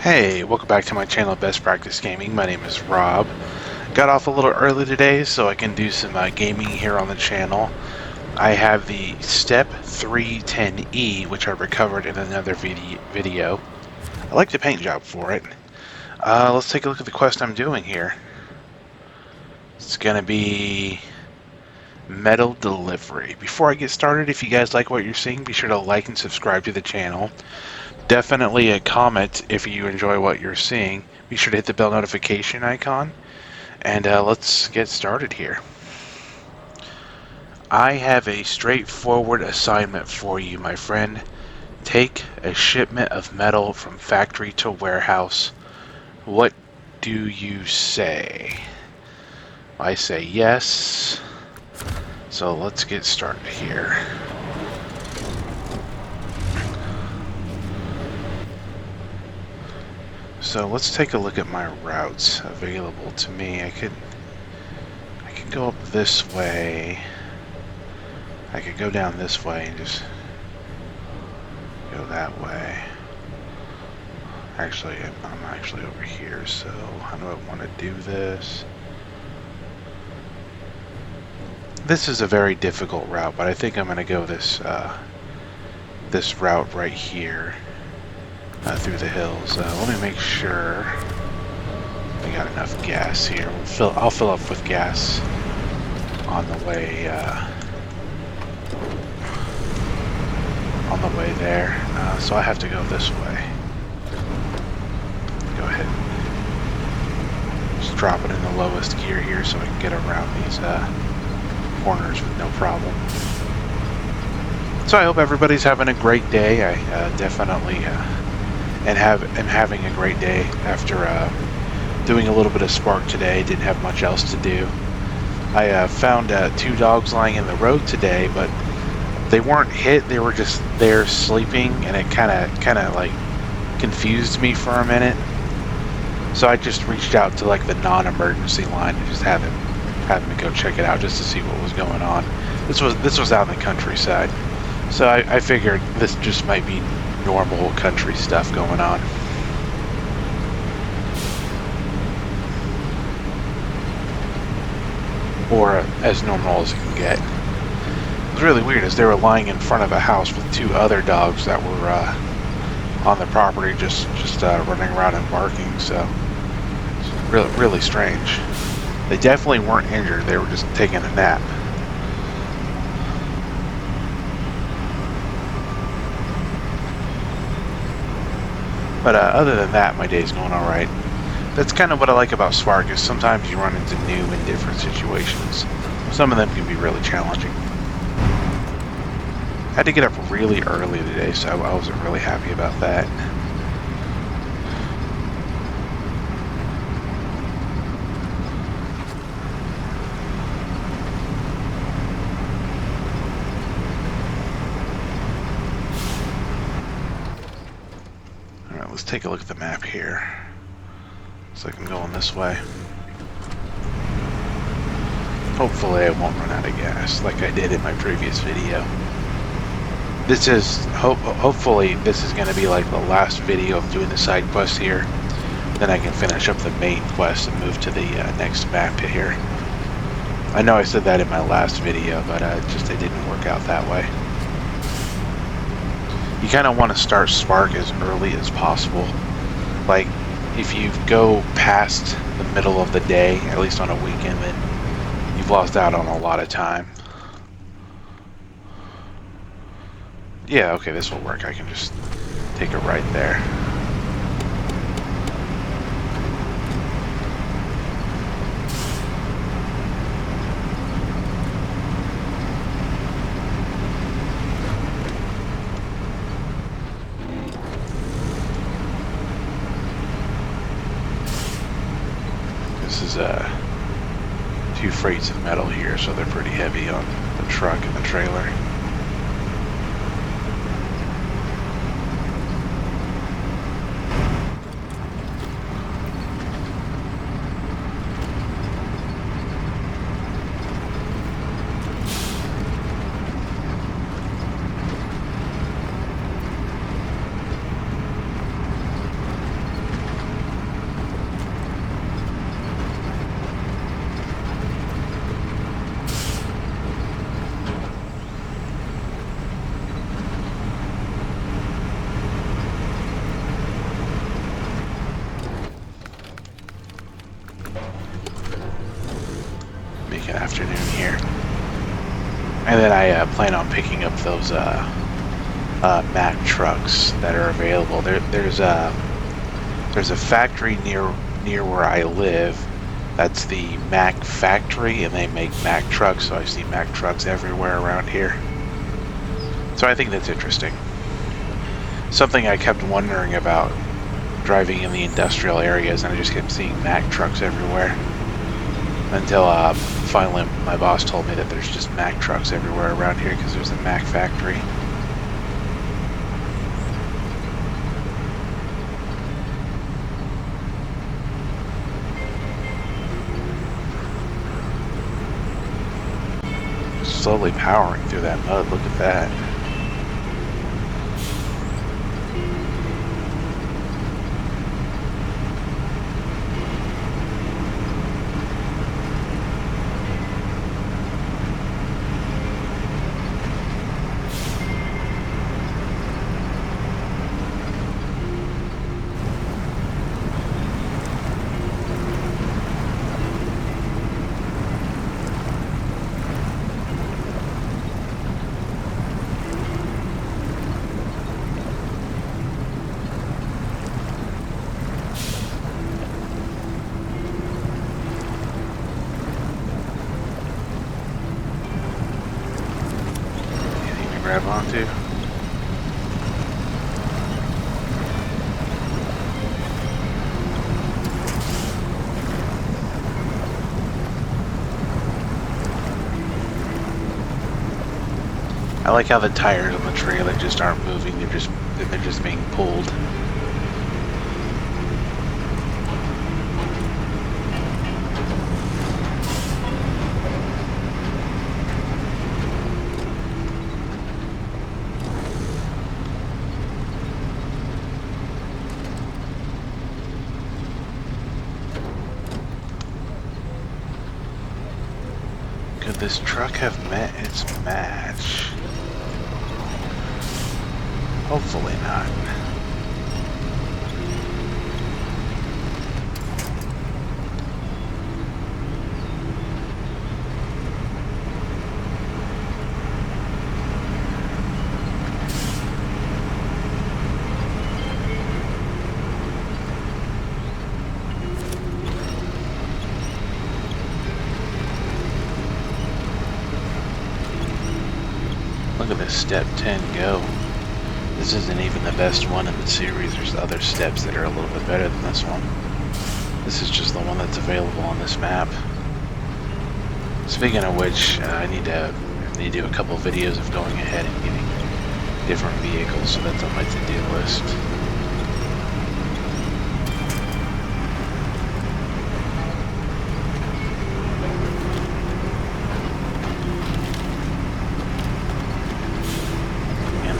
Hey, welcome back to my channel, Best Practice Gaming. My name is Rob. Got off a little early today so I can do some gaming here on the channel. I have the Step 310E, which I recovered in another video. I like the paint job for it. Let's take a look at the quest I'm doing here. It's going to be metal delivery. Before I get started, if you guys like what you're seeing, be sure to like and subscribe to the channel. Definitely a comment if you enjoy what you're seeing. Be sure to hit the bell notification icon, and let's get started here. I have a straightforward assignment for you, my friend. Take a shipment of metal from factory to warehouse. What do you say? I say yes. So let's get started here. So let's take a look at my routes available to me. I could go up this way. I could go down this way and just go that way. Actually, I'm actually over here, so how do I want to do this? This is a very difficult route, but I think I'm going to go this route right here through the hills. Let me make sure we got enough gas here. I'll fill up with gas on the way there. So I have to go this way. Go ahead. Just drop it in the lowest gear here so I can get around these corners with no problem. So I hope everybody's having a great day. I definitely am having a great day after doing a little bit of Spark today. Didn't have much else to do. I found 2 dogs lying in the road today, but they weren't hit. They were just there sleeping, and it kind of like confused me for a minute. So I just reached out to like the non-emergency line and just had them go check it out just to see what was going on. This was out in the countryside, so I figured this just might be normal country stuff going on. Or as normal as it can get. It was really weird as they were lying in front of a house with 2 other dogs that were on the property just running around and barking, so it's really strange. They definitely weren't injured, they were just taking a nap. But other than that, my day's going alright. That's kind of what I like about Spark, is sometimes you run into new and different situations. Some of them can be really challenging. I had to get up really early today, so I wasn't really happy about that. Alright, let's take a look at the map here. So I can go on this way. Hopefully I won't run out of gas like I did in my previous video. This is, hopefully this is going to be like the last video of doing the side quest here. Then I can finish up the main quest and move to the next map here. I know I said that in my last video, but it didn't work out that way. You kind of want to start Spark as early as possible. Like, if you go past the middle of the day, at least on a weekend, then you've lost out on a lot of time. Yeah, okay, this will work. I can just take it right there. This is 2 freights of metal here, so they're pretty heavy on the truck and the trailer. make an afternoon here. And then I plan on picking up those Mack trucks that are available. There's a factory near where I live. That's the Mack factory, and they make Mack trucks, so I see Mack trucks everywhere around here. So I think that's interesting. Something I kept wondering about driving in the industrial areas, and I just kept seeing Mack trucks everywhere. Until finally my boss told me that there's just Mack trucks everywhere around here because there's a Mack factory. Slowly powering through that mud, look at that. Grab onto. I like how the tires on the trailer just aren't moving, they're just being pulled. Could this truck have met its match? Hopefully not. Look at this step 10 go. This isn't even the best one in the series. There's other steps that are a little bit better than this one. This is just the one that's available on this map. Speaking of which, I need to do a couple videos of going ahead and getting different vehicles, so that's on my to-do list.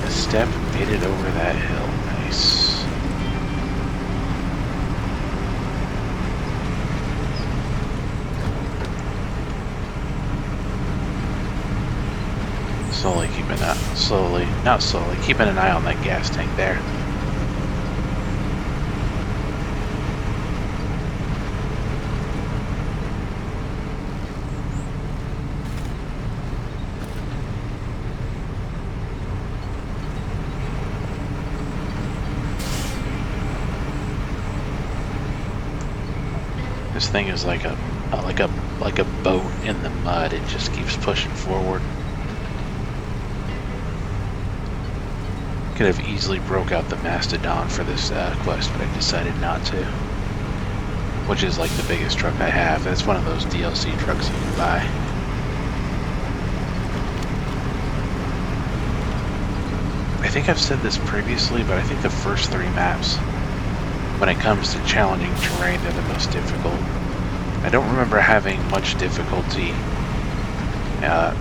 Step made it over that hill. Nice. Keeping an eye on that gas tank there. This thing is like a boat in the mud. It just keeps pushing forward. Could have easily broke out the Mastodon for this quest, but I decided not to. Which is like the biggest truck I have. It's one of those DLC trucks you can buy. I think I've said this previously, but I think the first 3 maps, when it comes to challenging terrain, they're the most difficult. I don't remember having much difficulty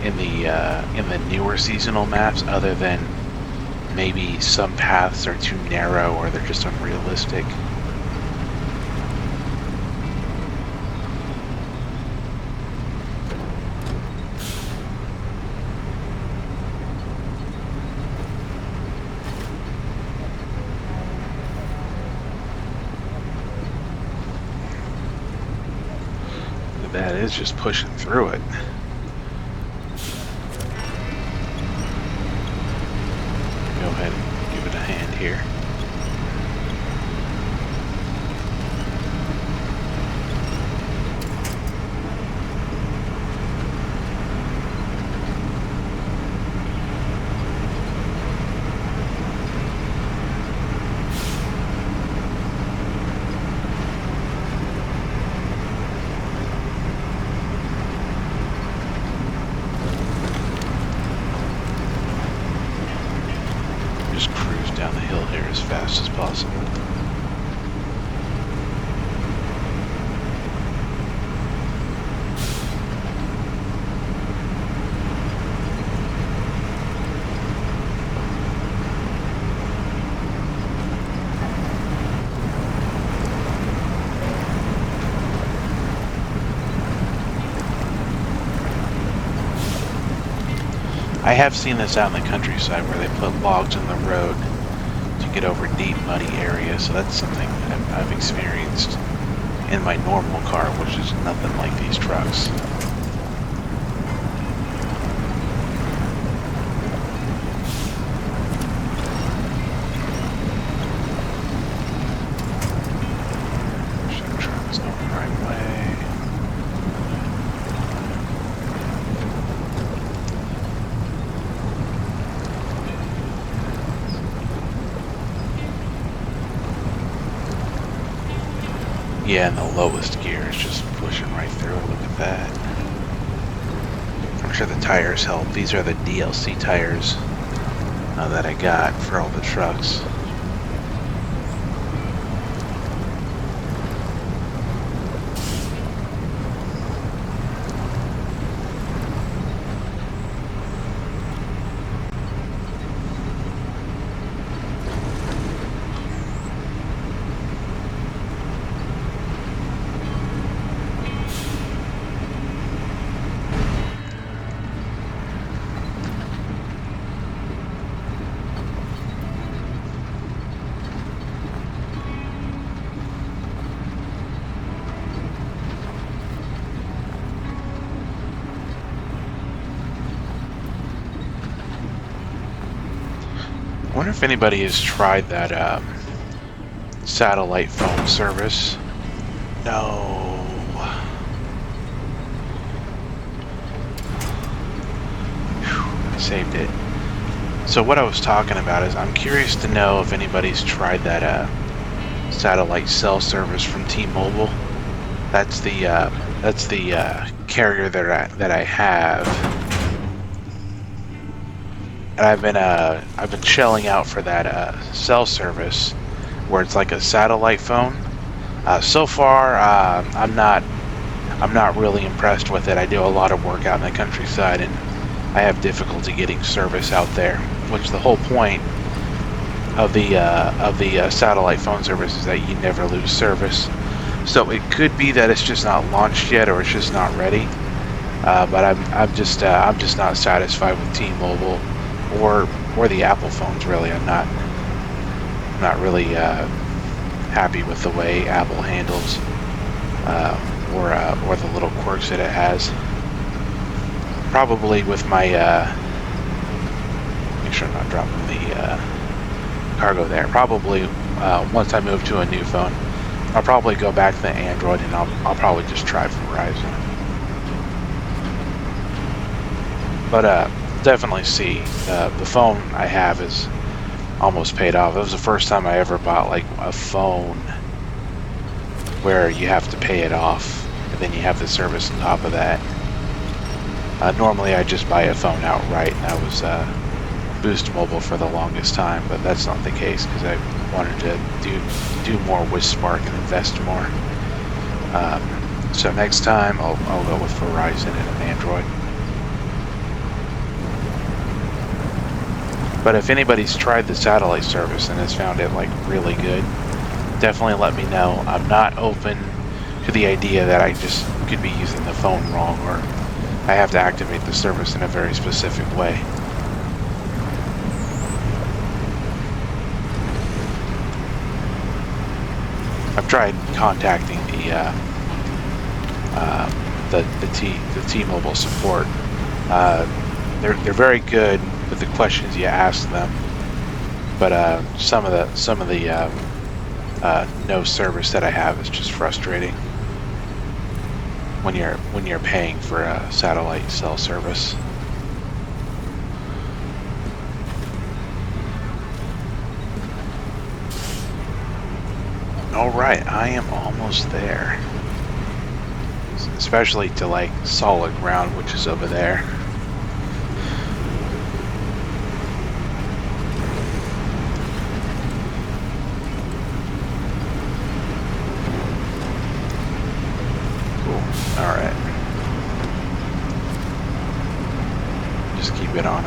in the newer seasonal maps, other than maybe some paths are too narrow or they're just unrealistic. that is just pushing through it. Go ahead and give it a hand here. Just cruise down the hill here as fast as possible. I have seen this out in the countryside where they put logs in the road to get over deep, muddy areas, so that's something I've experienced in my normal car, which is nothing like these trucks. That truck is going the right way. Yeah, and the lowest gear is just pushing right through. Look at that. I'm sure the tires help. These are the DLC tires that I got for all the trucks. I wonder if anybody has tried that satellite phone service. No. Whew, I saved it. So what I was talking about is I'm curious to know if anybody's tried that satellite cell service from T-Mobile. That's the carrier that I have. And I've been shelling out for that cell service where it's like a satellite phone. So far, I'm not really impressed with it. I do a lot of work out in the countryside, and I have difficulty getting service out there. Which the whole point of the satellite phone service is that you never lose service. So it could be that it's just not launched yet, or it's just not ready. But I'm just not satisfied with T-Mobile. Or the Apple phones, really. I'm not really happy with the way Apple handles or the little quirks that it has. Probably with my make sure I'm not dropping the cargo there. Probably once I move to a new phone, I'll probably go back to the Android, and I'll probably just try Verizon. But definitely see the phone I have is almost paid off. It was the first time I ever bought like a phone where you have to pay it off and then you have the service on top of that. Normally I just buy a phone outright, and I was Boost Mobile for the longest time, but that's not the case because I wanted to do more with Spark and invest more. So next time I'll go with Verizon and an Android. But if anybody's tried the satellite service and has found it like really good, definitely let me know. I'm not open to the idea that I just could be using the phone wrong, or I have to activate the service in a very specific way. I've tried contacting the the T-Mobile support. They're very good with the questions you ask them, but some of the no service that I have is just frustrating when you're paying for a satellite cell service. All right, I am almost there. Especially to like solid ground, which is over there. Cool. All right. Just keep it on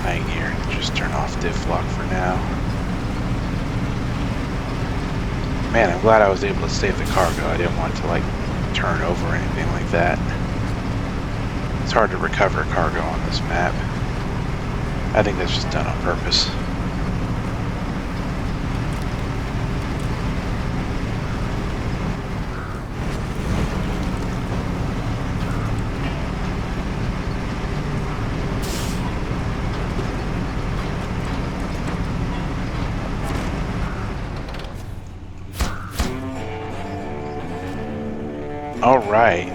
high gear. Just turn off diff lock for now. Man, I'm glad I was able to save the cargo. I didn't want it to like turn over or anything like that. It's hard to recover cargo on this map. I think that's just done on purpose. Alright,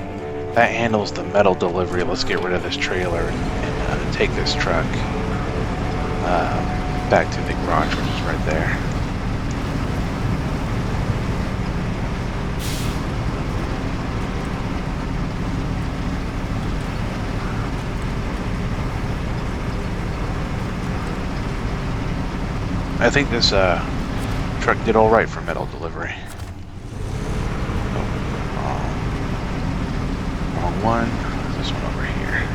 that handles the metal delivery. Let's get rid of this trailer and take this truck back to the garage, which is right there. I think this truck did alright for metal delivery. One, this one over here.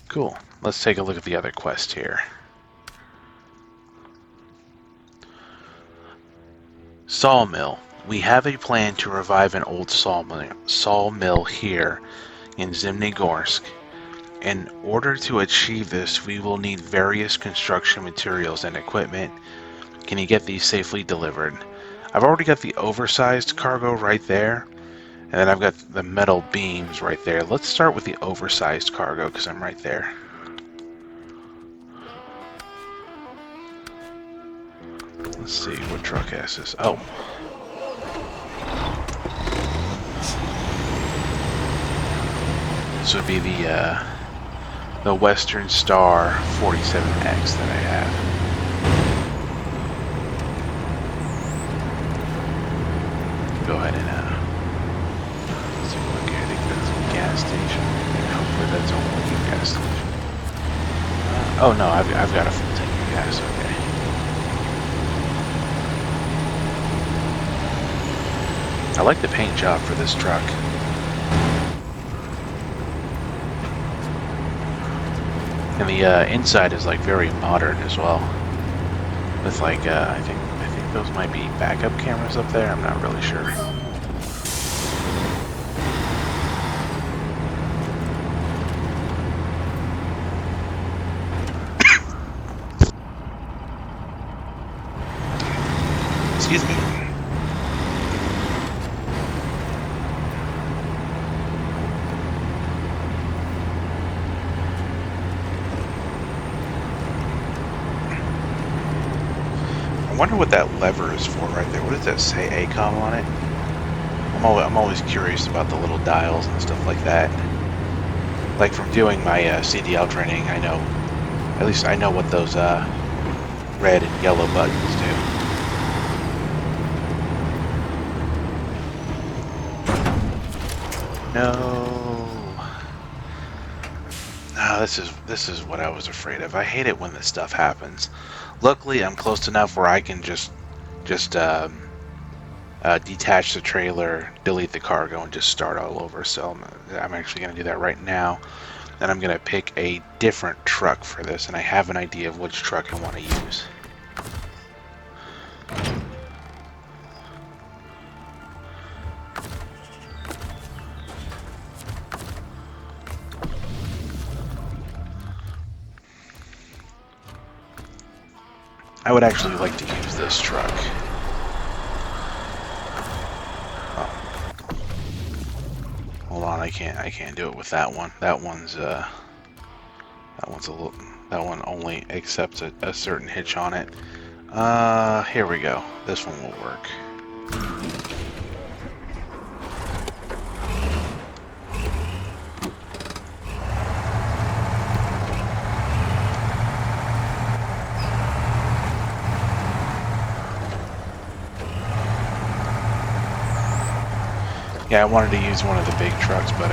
Cool. Let's take a look at the other quest here. Sawmill. We have a plan to revive an old sawmill here in Zimnegorsk. In order to achieve this, we will need various construction materials and equipment. Can you get these safely delivered? I've already got the oversized cargo right there, and then I've got the metal beams right there. Let's start with the oversized cargo because I'm right there. Let's see what truck has this. Oh. This would be the Western Star 47X that I have. Go ahead and let's take a look. I think that's a gas station. Hopefully that's only a gas station. Oh no, I've got a full tank of gas. Okay. I like the paint job for this truck. And the inside is like very modern as well. With like I think those might be backup cameras up there. I'm not really sure. Excuse me. I wonder what that lever is for right there. What does that say, ACOM on it? I'm always curious about the little dials and stuff like that. Like from doing my CDL training, I know, at least I know what those red and yellow buttons do. No. No, this is what I was afraid of. I hate it when this stuff happens. Luckily, I'm close enough where I can just detach the trailer, delete the cargo, and just start all over. So I'm actually going to do that right now. Then I'm going to pick a different truck for this, and I have an idea of which truck I want to use. I would actually like to use this truck. Oh. Hold on, I can't do it with that one. That one's a little, that one only accepts a certain hitch on it. Here we go. This one will work. Yeah, I wanted to use one of the big trucks, but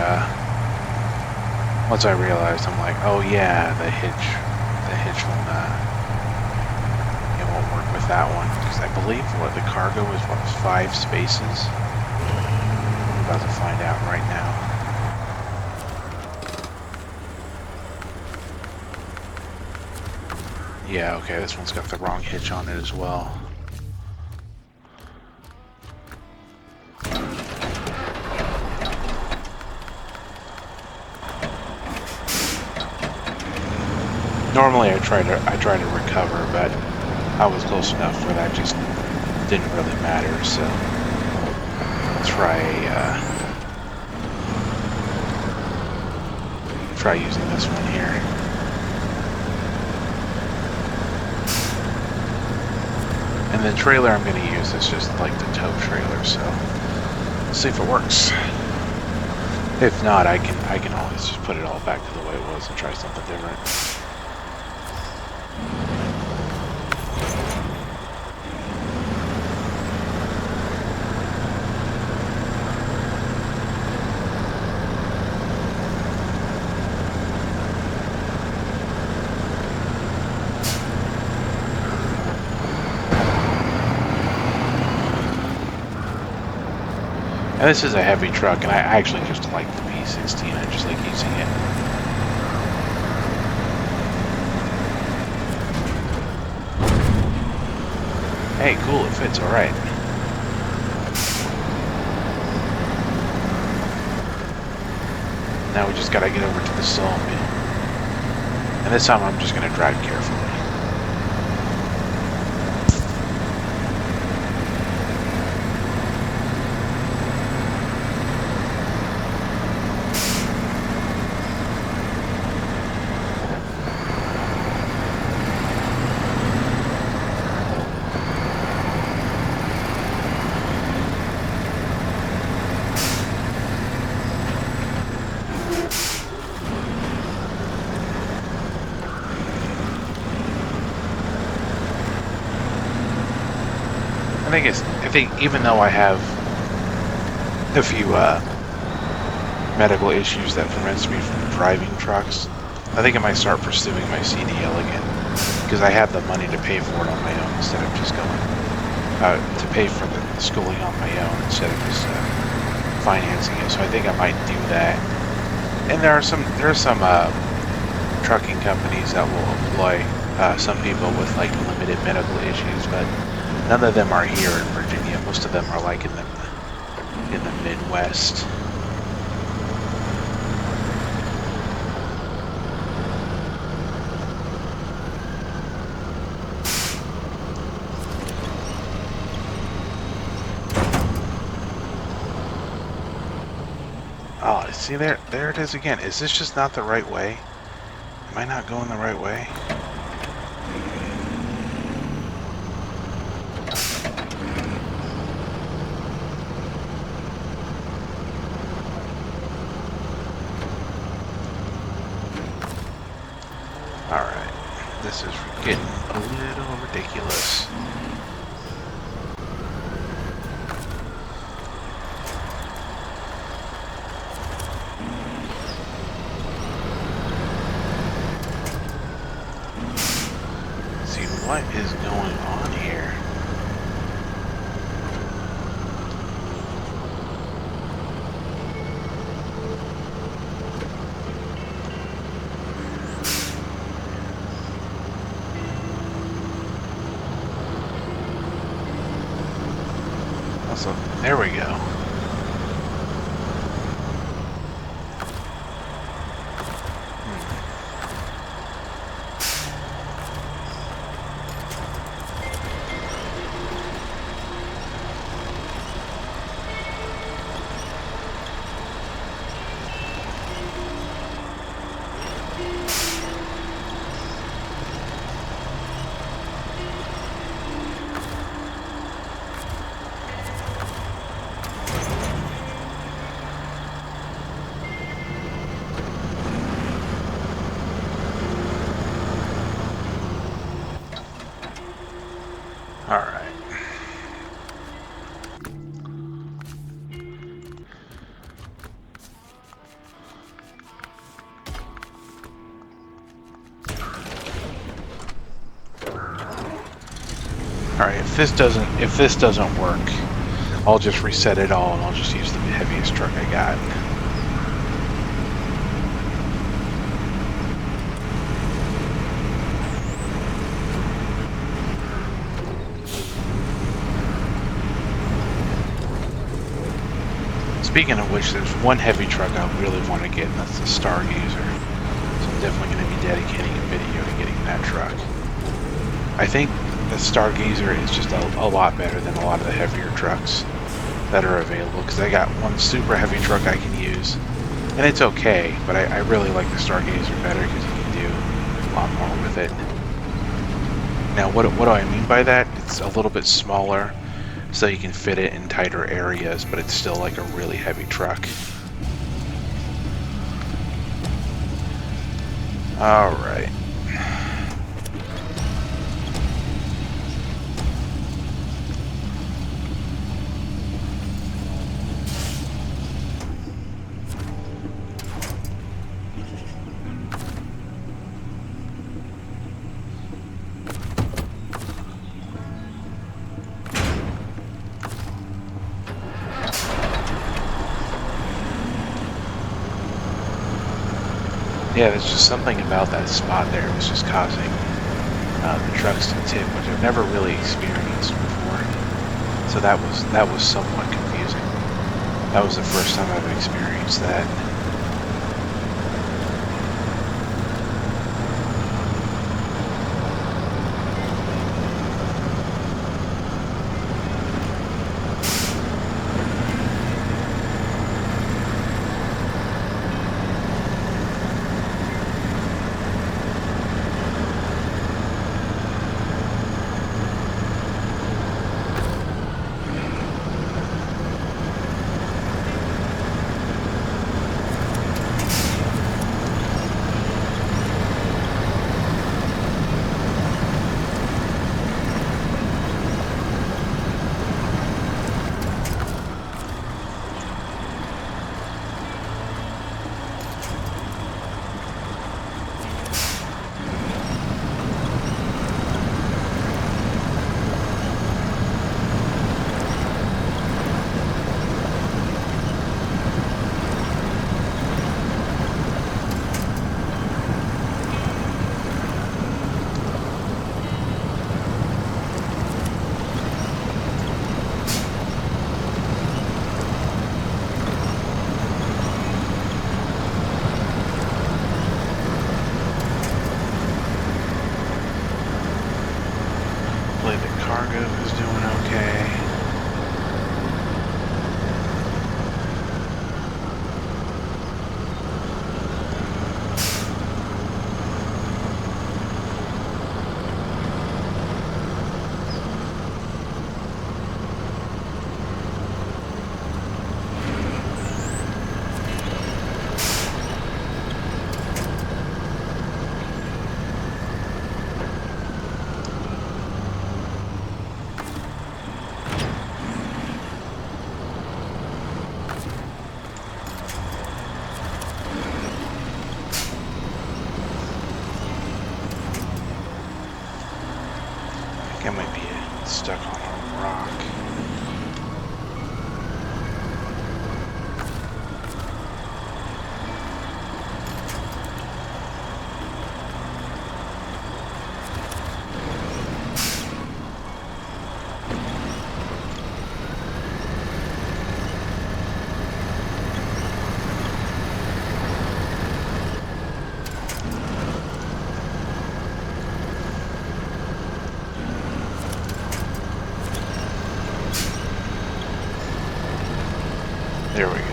once I realized, I'm like, oh yeah, the hitch won't work with that one, because I believe what the cargo is 5 spaces. I'm about to find out right now. Yeah, okay, this one's got the wrong hitch on it as well. Normally I try to recover, but I was close enough where that just didn't really matter, so try using this one here. And the trailer I'm going to use is just like the tow trailer, so we'll see if it works. If not, I can always just put it all back to the way it was and try something different. And this is a heavy truck, and I actually just like the P16. I just like using it. Hey, cool, it fits all right. Now we just gotta get over to the sawmill. And this time I'm just gonna drive carefully. I think even though I have a few medical issues that prevents me from driving trucks, I think I might start pursuing my CDL again, because I have the money to pay for it on my own instead of just going to pay for the schooling on my own instead of just financing it. So I think I might do that. And there are some trucking companies that will employ some people with like limited medical issues, but none of them are here in Virginia. Most of them are like in the Midwest. Oh, see there it is again. Is this just not the right way? Am I not going the right way? Alright, this is getting a little ridiculous. See, what is going on here? So, there we go. if this doesn't work, I'll just reset it all and I'll just use the heaviest truck I got. Speaking of which, there's one heavy truck I really want to get, and that's the Stargazer. So I'm definitely going to be dedicating a video to getting that truck. I think the Stargazer is just a lot better than a lot of the heavier trucks that are available, because I got one super heavy truck I can use, and it's okay, but I really like the Stargazer better because you can do a lot more with it. Now, what do I mean by that? It's a little bit smaller, so you can fit it in tighter areas, but it's still like a really heavy truck. All right. Yeah, there's just something about that spot there. It was just causing the trucks to tip, which I've never really experienced before. So that was somewhat confusing. That was the first time I've experienced that. I might be stuck on a rock. There we go.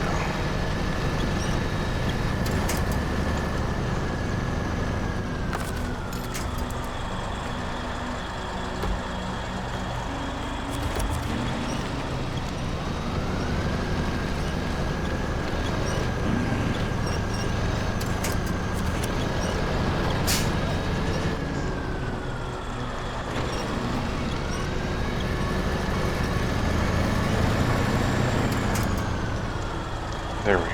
There we go.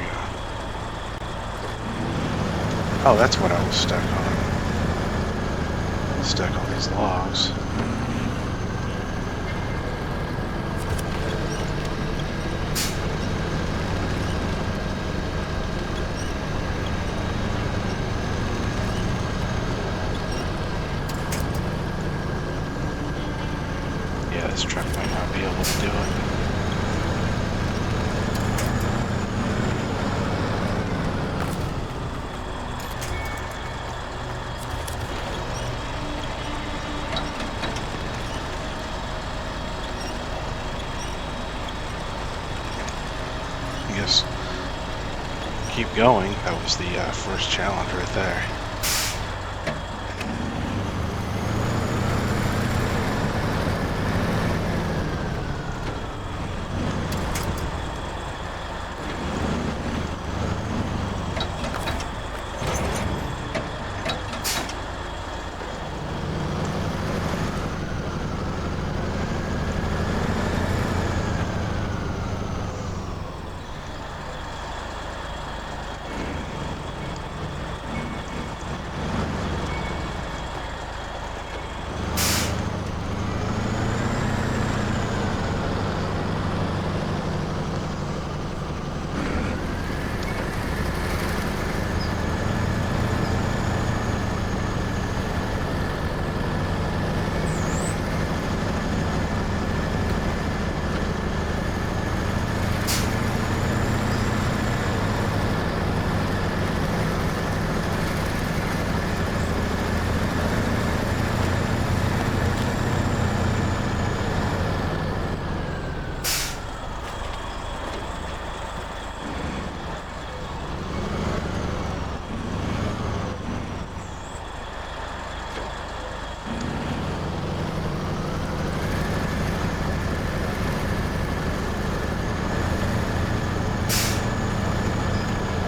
Oh, that's what I was stuck on. Stuck on these logs. I guess keep going. That was the first challenge right there.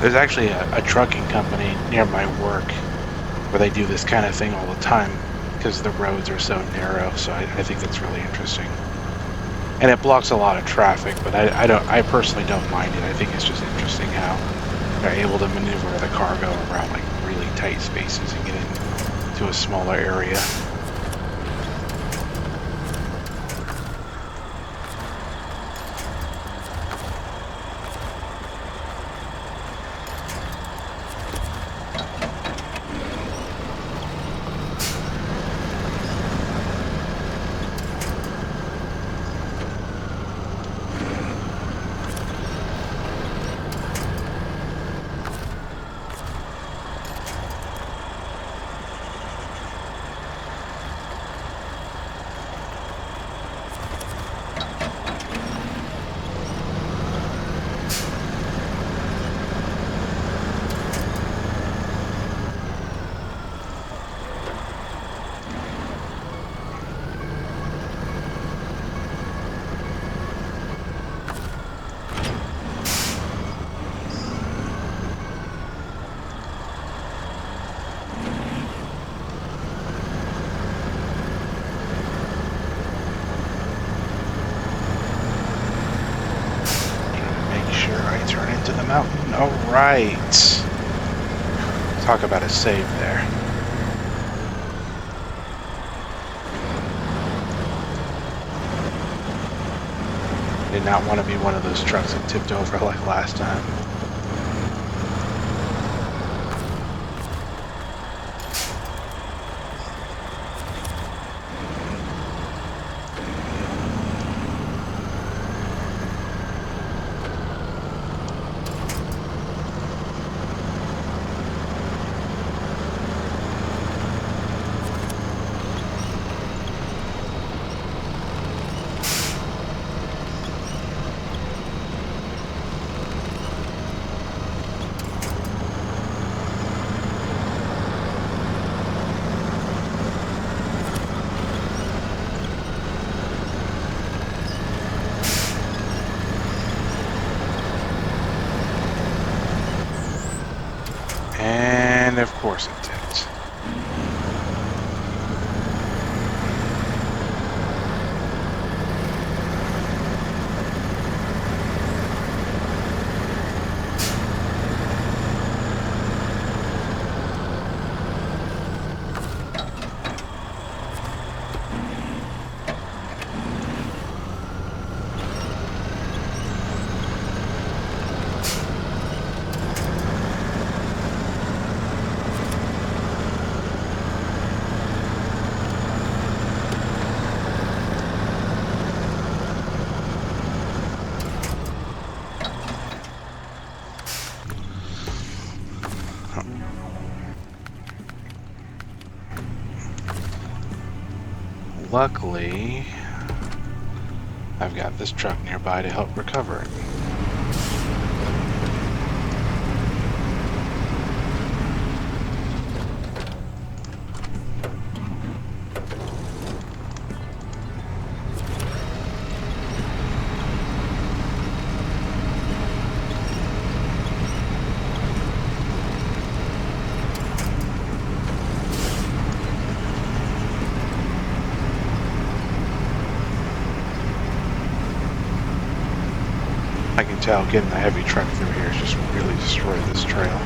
There's actually a trucking company near my work where they do this kind of thing all the time because the roads are so narrow. So I think that's really interesting, and it blocks a lot of traffic. But I personally don't mind it. I think it's just interesting how they're able to maneuver the cargo around like really tight spaces and get into a smaller area. Turn into the mountain. All right. Talk about a save there. Did not want to be one of those trucks that tipped over like last time. And of course it did. Luckily, I've got this truck nearby to help recover it. I can tell getting the heavy truck through here is just really destroy this trail.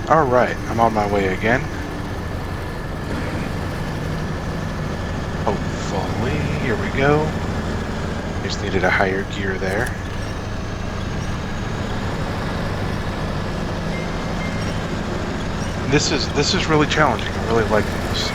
Alright, I'm on my way again. Hopefully, here we go. Just needed a higher gear there. This is really challenging. I'm really liking this.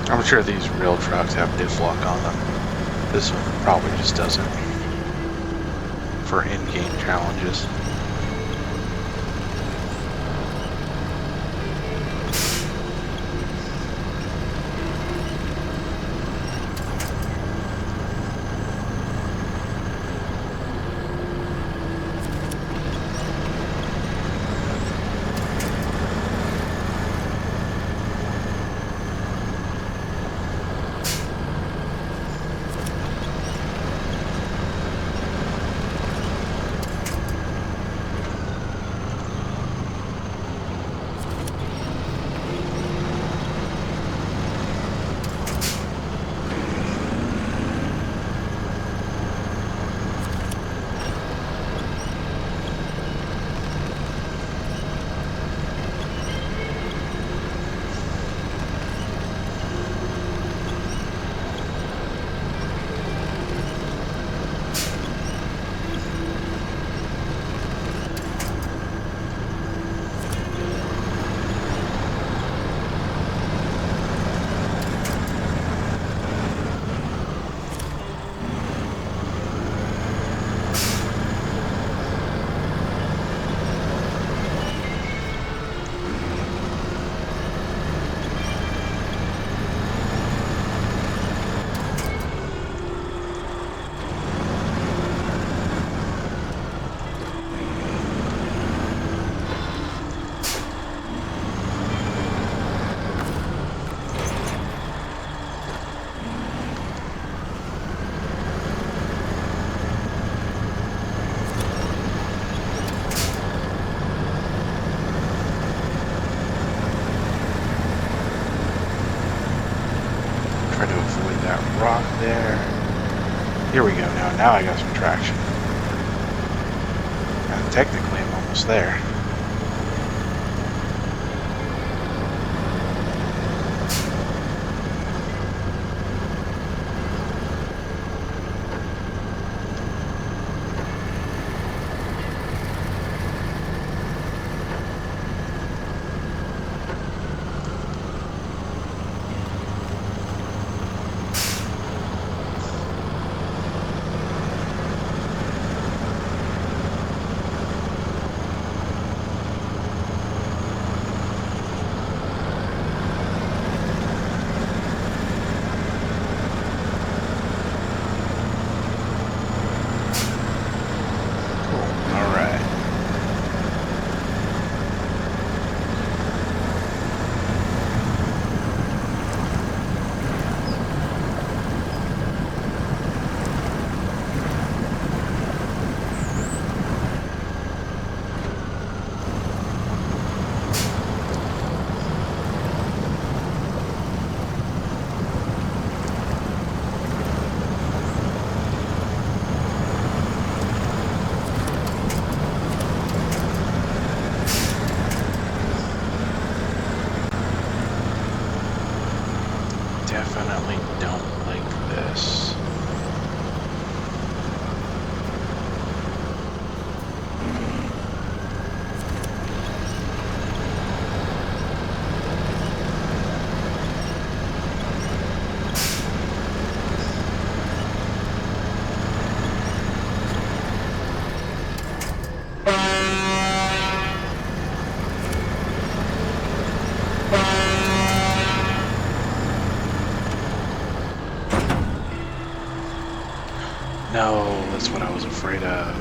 I'm sure these real trucks have diff lock on them. This one probably just doesn't for in-game challenges. now I got some traction. And technically, I'm almost there. Definitely don't like this. No, that's what I was afraid of.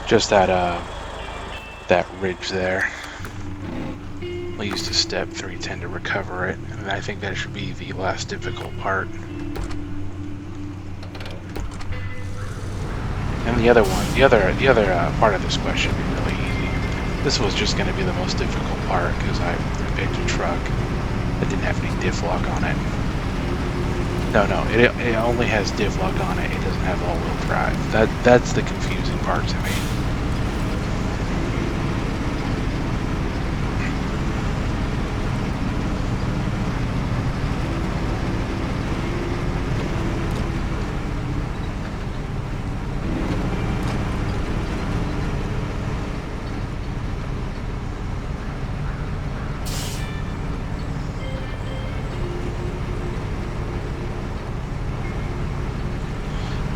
Just that ridge there. I used a step 310 to recover it, and I think that should be the last difficult part. And the other part of this question would be really easy. This was just going to be the most difficult part because I picked a truck that didn't have any diff lock on it. No, it only has diff lock on it. It doesn't have all-wheel drive. That's the confusing part to me.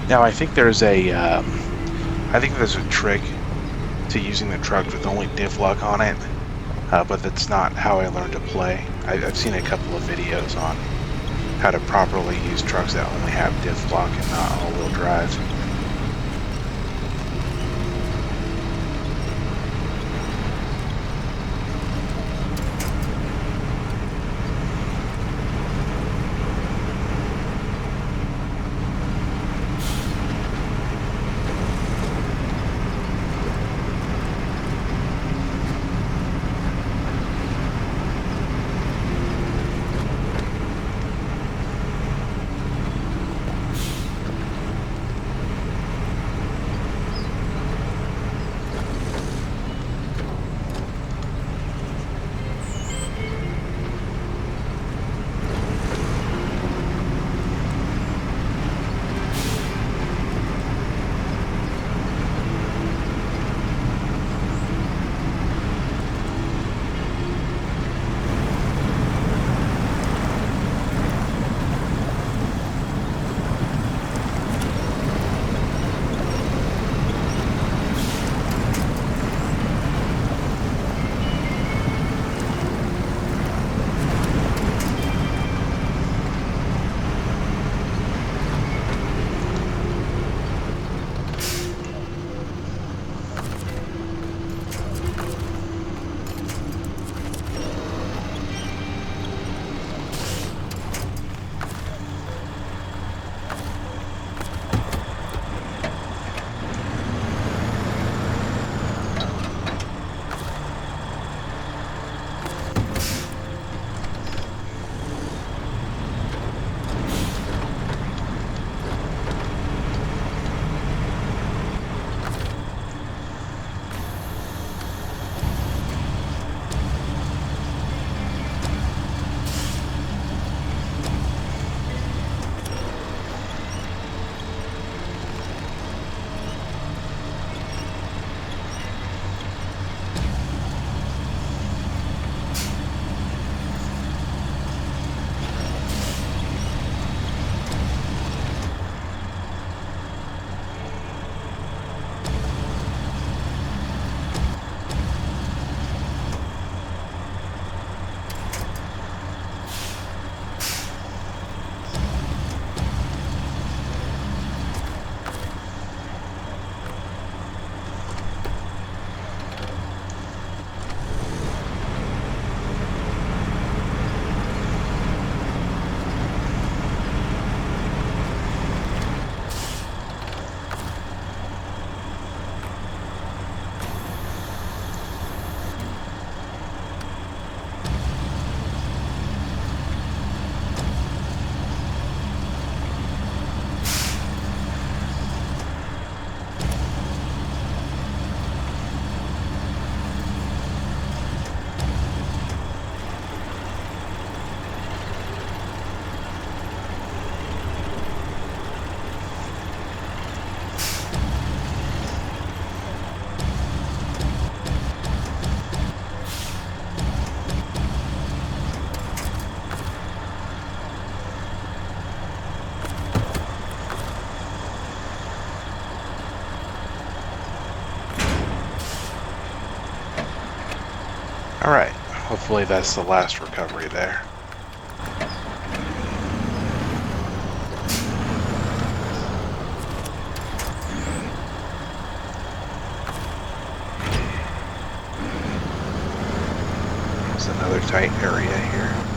Now I think there's a trick to using the truck with only diff lock on it, but that's not how I learned to play. I've seen a couple of videos on how to properly use trucks that only have diff lock and not all-wheel drive. All right, hopefully that's the last recovery there. There's another tight area here.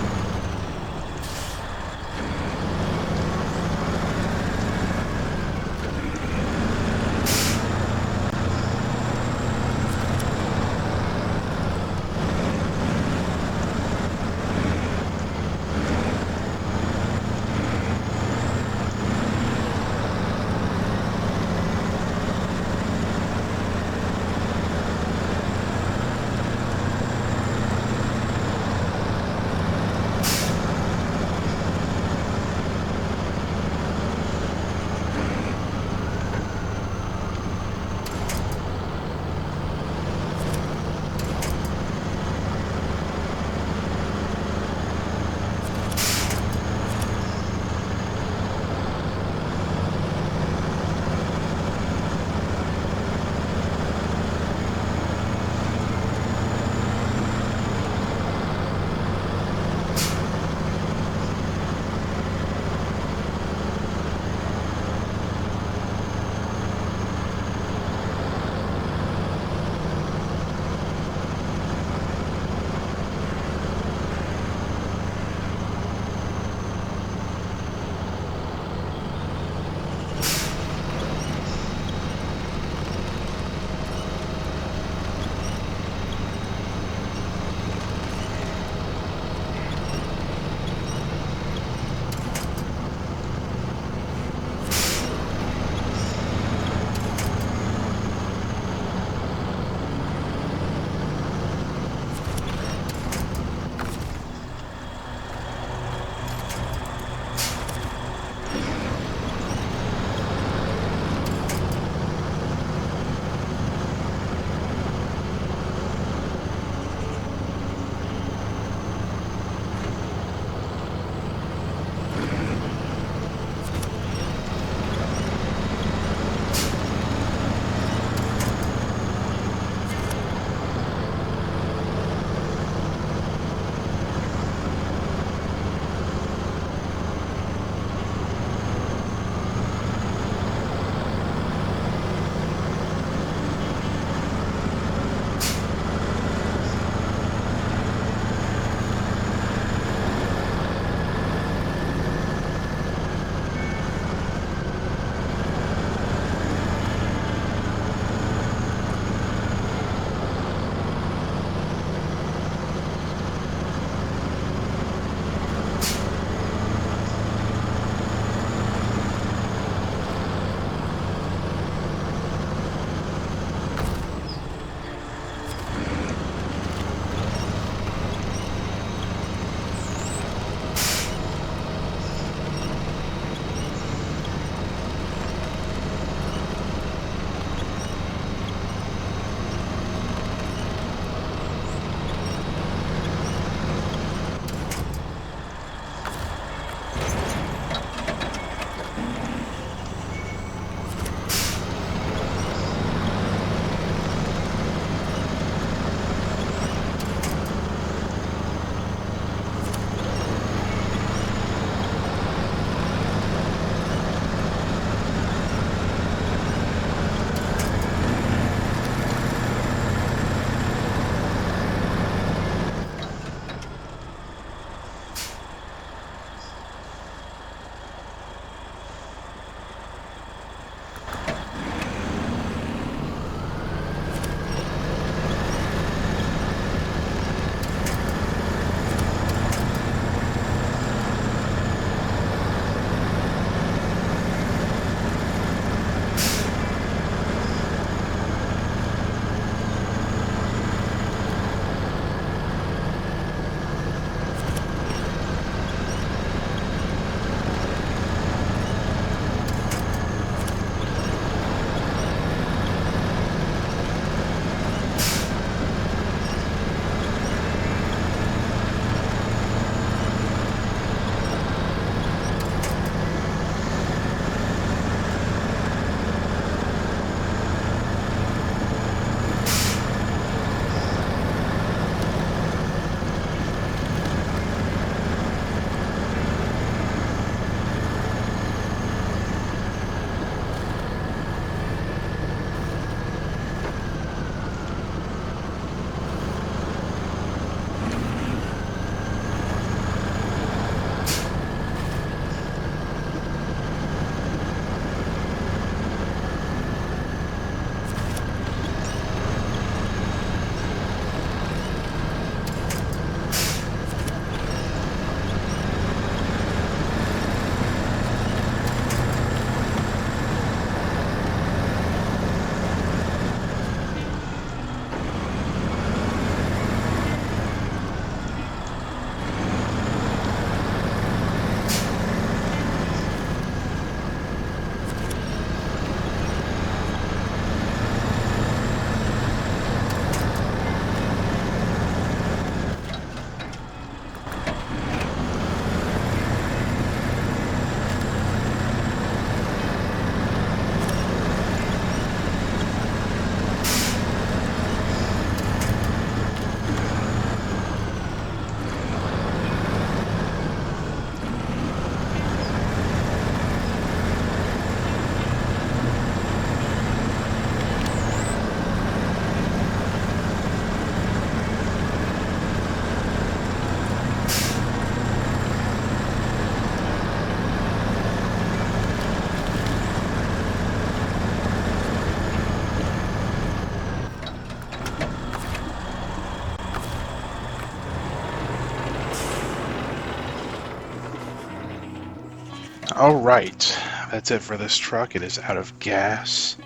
Alright, that's it for this truck. It is out of gas.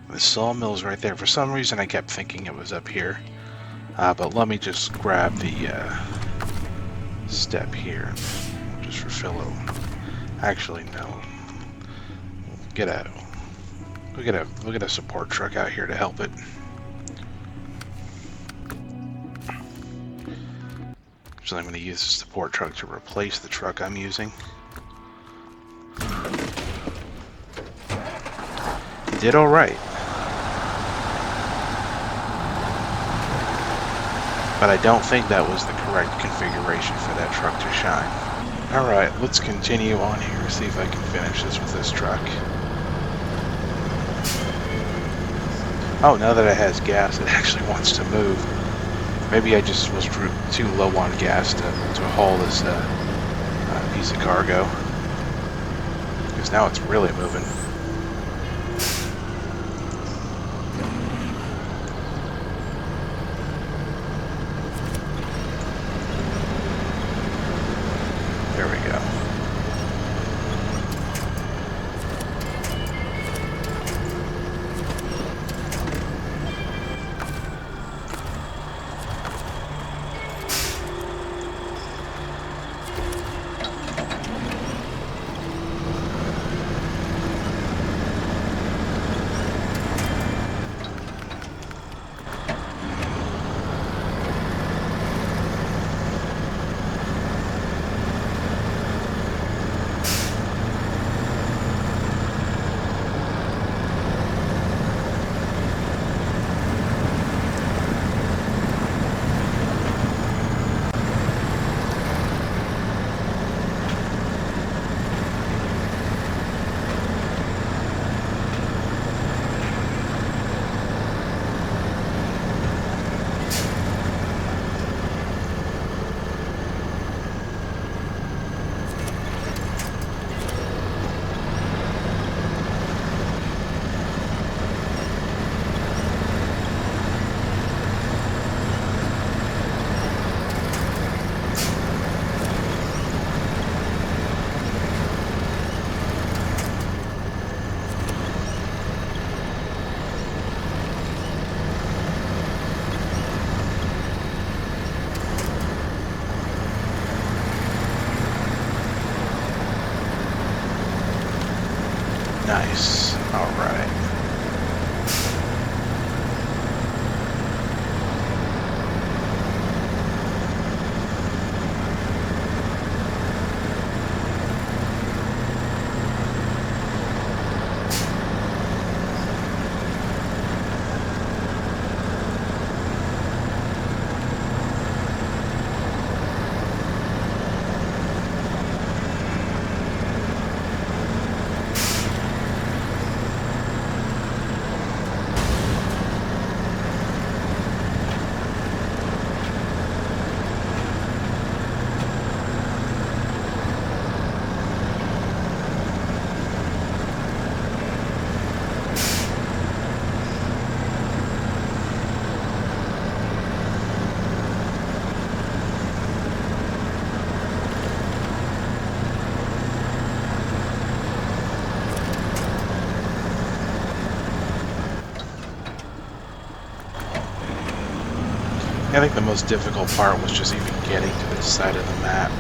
The sawmill's right there. For some reason I kept thinking it was up here. But let me just grab the step here. Just refill it. Actually, no. We'll get a support truck out here to help it. So I'm going to use the support truck to replace the truck I'm using. It did all right. But I don't think that was the correct configuration for that truck to shine. Alright, let's continue on here, see if I can finish this with this truck. Oh, now that it has gas, it actually wants to move. Maybe I just was too low on gas to haul this piece of cargo. Because now it's really moving. There we go. Nice. Alright. I think the most difficult part was just even getting to this side of the map.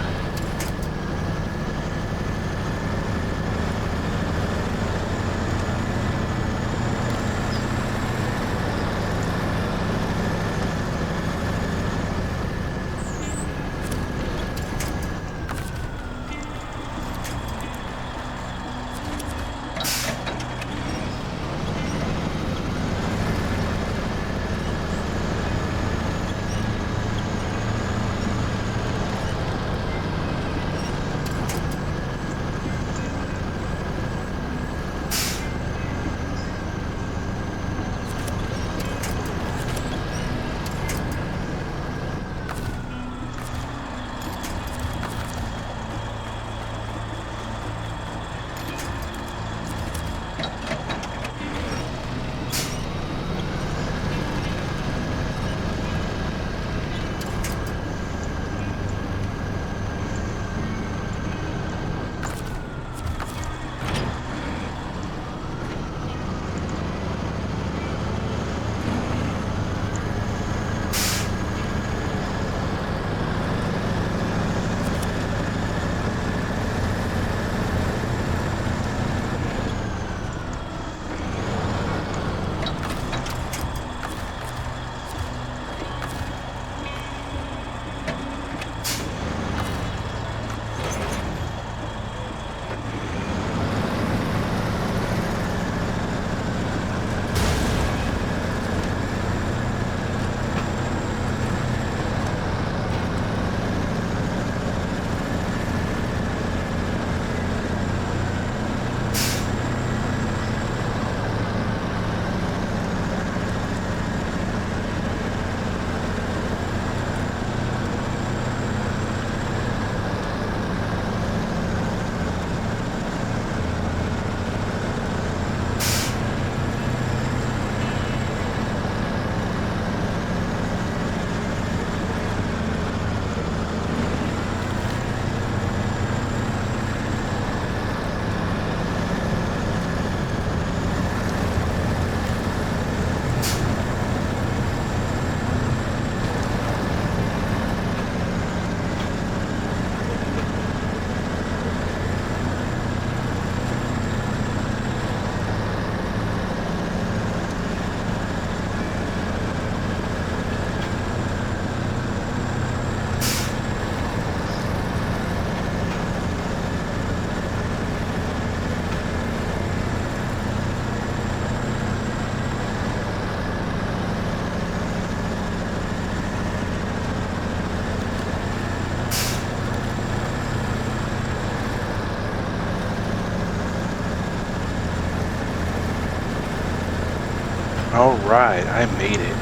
Alright, I made it.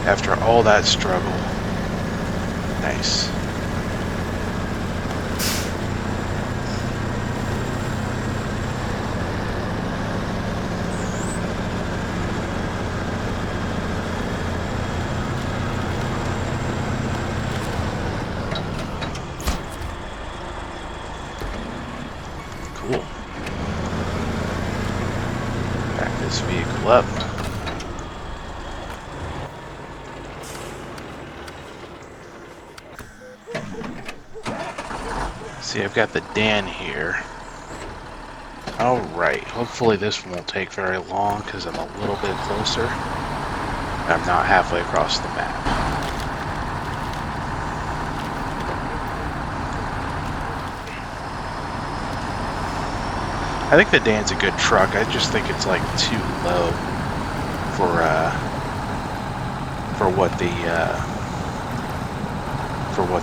After all that struggle. Nice. Cool. Back this vehicle up. See, I've got the Dan here. Alright, hopefully this won't take very long because I'm a little bit closer. I'm not halfway across the map. I think the Dan's a good truck. I just think it's like too low for what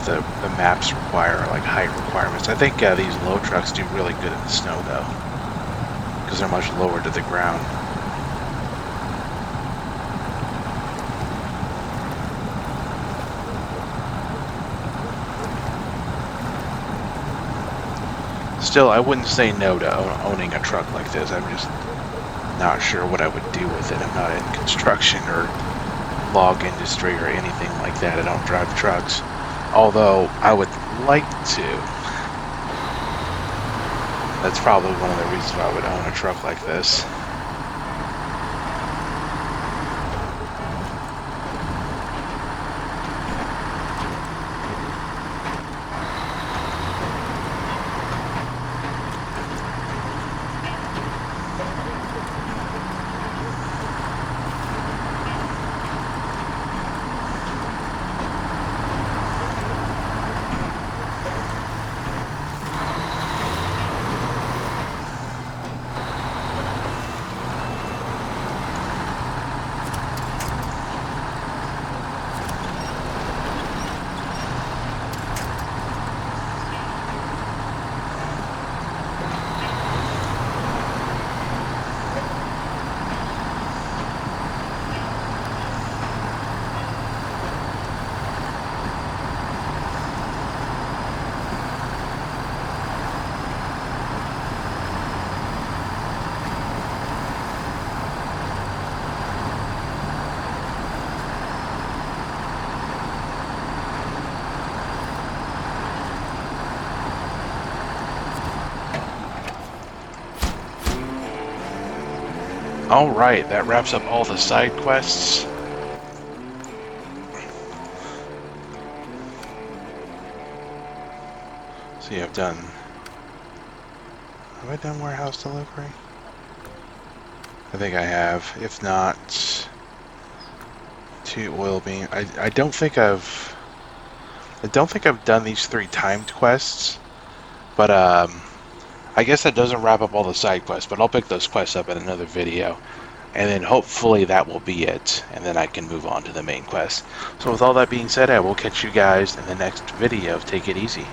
the maps require, like height requirements. I think these low trucks do really good in the snow though, because they're much lower to the ground. Still, I wouldn't say no to owning a truck like this. I'm just not sure what I would do with it. I'm not in construction or log industry or anything like that. I don't drive trucks, although I would like to. That's probably one of the reasons why I would own a truck like this. Alright, that wraps up all the side quests. See, Have I done warehouse delivery? I think I have. If not, 2 oil beam. I don't think I've done these 3 timed quests, but I guess that doesn't wrap up all the side quests, but I'll pick those quests up in another video. And then hopefully that will be it, and then I can move on to the main quest. So with all that being said, I will catch you guys in the next video. Take it easy.